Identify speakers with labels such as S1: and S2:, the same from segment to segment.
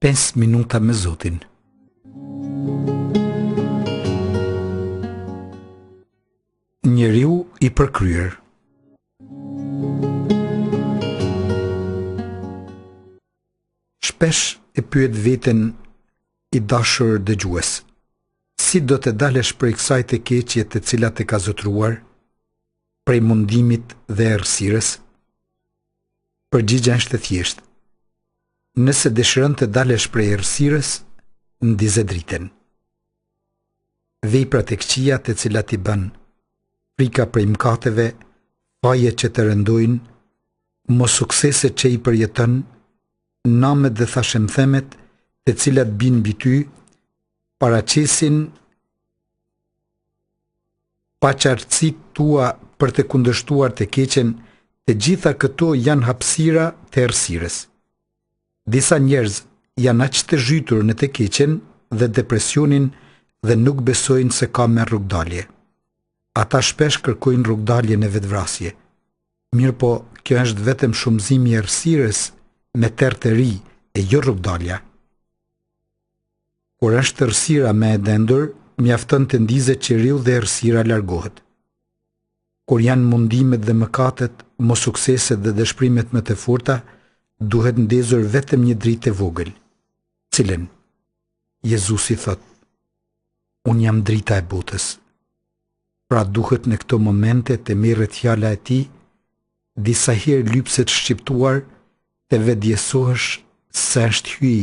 S1: 5 minuta me Zotin. Njeriu i përkryer. Shpesh e pyet veten i dashur dëgjues: si do të dalesh prej kësaj të keqje të cilat e ka zotruar, prej mundimit dhe errësirës? Përgjigjja është e thjeshtë. Nëse dëshiron të dalesh prej errësirës, ndize dritën. Veprat e këqija të cilat i bën, frika prej mëkateve, faje që të rëndojnë, mos suksese që i përjeton, namet dhe thashemthemet të cilat bin mbi ty, paraqesin paqartësitë tua për të kundërshtuar të keqen, të gjitha këto janë hapësira të errësirës. Disa njerëz janë aq të zhytur në të keqen dhe depresionin dhe nuk besojnë se ka me rrugdalje. Ata shpesh kërkojnë rrugdalje në vetvrasje. Mirë po, kjo është vetëm shumëzimi i errësirës me terë të ri e jo rrugdalja. Kur është errësira me e dendur, mjafton të ndizet qiriu dhe errësira largohet. Kur janë mundimet dhe mëkatet, mos sukseset dhe dëshpërimet më të forta, duhet ndezur vetëm një dritë e vogël, cilën Jezusi thot: unë jam drita e botës. Pra duhet në këto momente të merret fjala e tij, disa herë lypset shqiptuar, të vetdjesohesh se është hyj,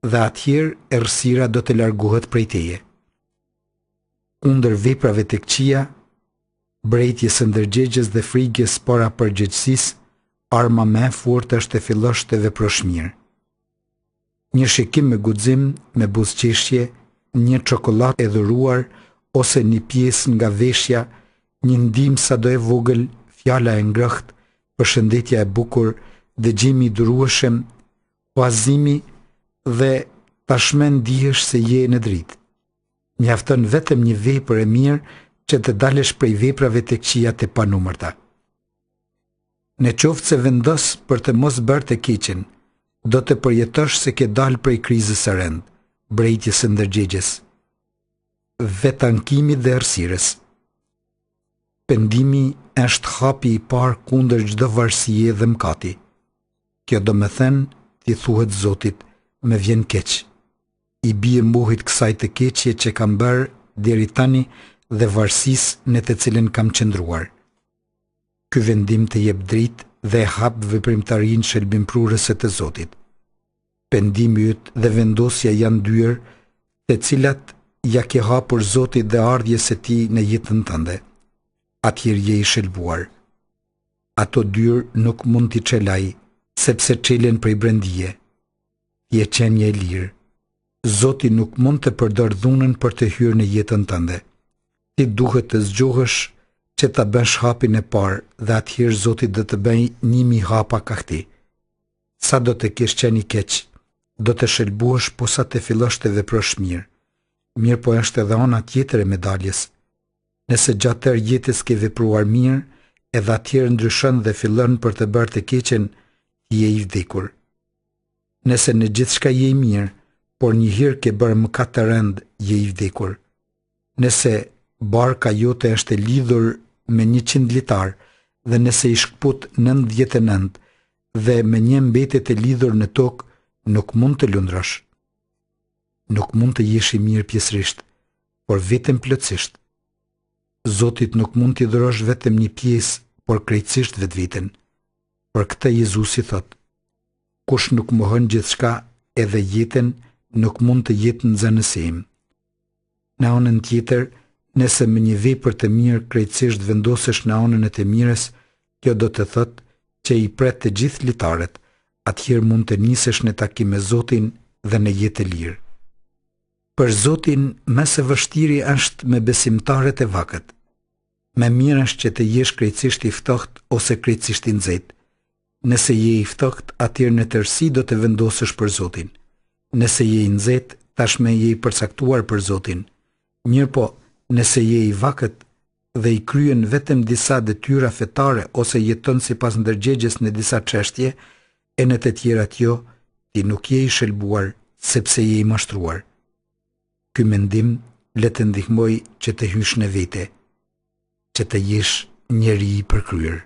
S1: dhe atëherë errësira do të largohet prej teje. Kundër veprave të këqija, brejtjes së ndërgjegjes dhe frikës para përgjegjësisë, arma më e fortë është të fillosh të veprosh mirë. Një shikim me guxim, me buzëqeshje, një çokoladë e dhuruar ose një pjesë nga veshja, një ndim sado e vogël, fjala e ngrohtë, përshëndetja e bukur, dëgjimi i durueshëm, huazimi dhe tashmë ndihesh se je në dritë. Mjafton vetëm një vepër e mirë që të dalesh prej veprave të këqija të panumërta. Në qoftë se vendos për të mos bërë të keqen, do të përjetosh se ke dalë prej krizës së rëndë, brejtjes së ndërgjegjes, vetankimit dhe errësirës. Pendimi është hapi i parë kundër çdo varësie dhe mëkati. Kjo do me thënë, ti thuhet Zotit: me vjen keq. I bie mohit kësaj të keqje që kam bërë deri tani dhe varësisë në të cilën kam qëndruar. Ky vendim të jep dritë dhe e hap veprimtarinë shëlbimprurëse të Zotit. Pendimi yt dhe vendosja janë dyer, të cilat ja ke hapur Zotit dhe ardhjes së tij në jetën tënde. Atëherë je i shëlbuar. Ato dyer nuk mund t'i çelaj, sepse çelen prej brendije. Je qenie e lirë. Zoti nuk mund të përdor dhunën për të hyrë në jetën tënde. Ti duhet të zgjohesh që ta bësh hapin e parë dhe atëherë Zoti do të bëjë 1000 hapa kahti. Sa do të kesh qenë i keq, do të shëlbuhesh posa të fillosh të veprosh mirë. Mirë po është edhe ana tjetër e medaljes. Nëse gjatë tërë jetës ke vepruar mirë, edhe atëherë ndryshon dhe fillon për të bërë të keqen, je i vdekur. Nëse në gjithçka je i mirë, por një herë ke bërë mëkat të rënd, je i vdekur. Nëse barka jote është e lidhur me 100 litar dhe nëse i shkput 99 dhe me një mbetet e lidhur në tokë, nuk mund të lundrosh. Nuk mund të jesh i mirë pjesërisht, por vetëm plotësisht. Zotit nuk mund t'i dhurosh vetëm një pjesë, por krejtësisht vetveten. Për këtë Jezusi thot: kush nuk mohon gjithçka, edhe jetën, nuk mund të jetë në zënësi im. Në anën tjetër, nëse me një vepër të mirë krejtësisht vendosesh në anën e të mirës, kjo do të thotë që i pret të gjithë litaret, atëherë mund të nisesh në takim me Zotin dhe në jetë e lirë. Për Zotin, më së vështiri është me besimtarët e vakët. Më mirë është që të jesh krejtësisht i ftohtë ose krejtësisht i nxehtë. Nëse je i ftohtë, atëherë në tërësi do të vendosësh për Zotin. Nëse je i nxehtë, tashmë je i përcaktuar për Zotin. Mirë po, nëse je i vakët dhe i kryen vetëm disa detyra fetare ose jeton sipas ndërgjegjes në disa çështje, e në të tjerat jo, ti nuk je i shelbuar sepse je i mashtruar. Ky mendim le të ndihmoj që të hysh në vete, që të jesh njeri i përkryer.